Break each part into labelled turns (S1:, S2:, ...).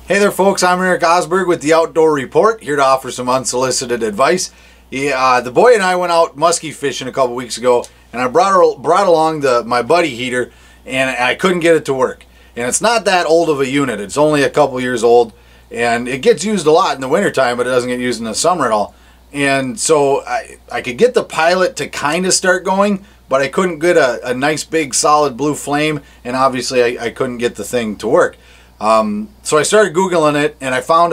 S1: Hey there folks, I'm Eric Osberg with the Outdoor Report, here to offer some unsolicited advice. The boy and I went out muskie fishing a couple weeks ago, and I brought along my buddy heater, and I couldn't get it to work. And it's not that old of a unit, it's only a couple years old, and it gets used a lot in the wintertime, but it doesn't get used in the summer at all. And so I could get the pilot to kind of start going, but I couldn't get a nice big solid blue flame, and obviously I couldn't get the thing to work. So I started Googling it, and I found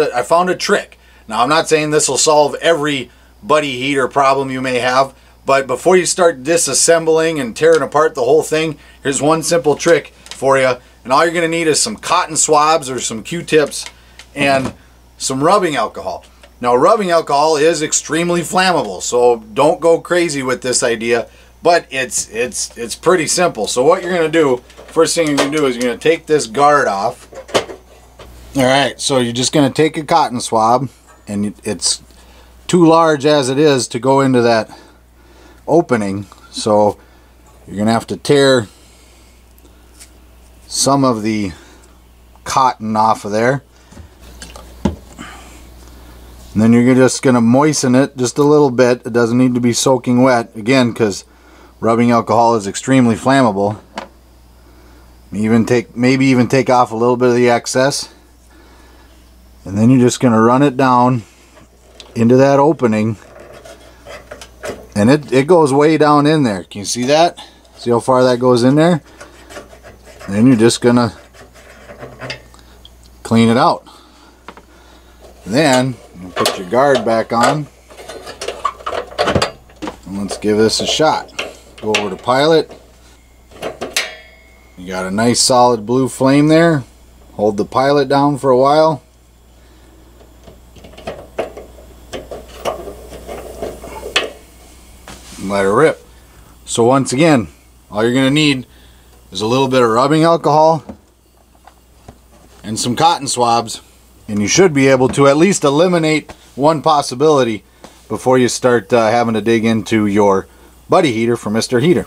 S1: a trick. Now, I'm not saying this will solve every buddy heater problem you may have, but before you start disassembling and tearing apart the whole thing, here's one simple trick for you. And all you're going to need is some cotton swabs or some Q-tips and some rubbing alcohol. Now, rubbing alcohol is extremely flammable, so don't go crazy with this idea, but it's pretty simple. So what you're going to do, first thing you're going to do is you're going to take this guard off. Alright, so you're just going to take a cotton swab, and it's too large as it is to go into that opening, so you're going to have to tear some of the cotton off of there. And then you're just going to moisten it just a little bit. It doesn't need to be soaking wet, again, because rubbing alcohol is extremely flammable. Maybe even take off a little bit of the excess. And then you're just going to run it down into that opening, and it goes way down in there. Can you see that? See how far that goes in there? And then you're just going to clean it out. And then you put your guard back on, and let's give this a shot. Go over to pilot. You got a nice solid blue flame there. Hold the pilot down for a while. Let her rip. So once again, all you're going to need is a little bit of rubbing alcohol and some cotton swabs, and you should be able to at least eliminate one possibility before you start having to dig into your buddy heater from Mr. Heater.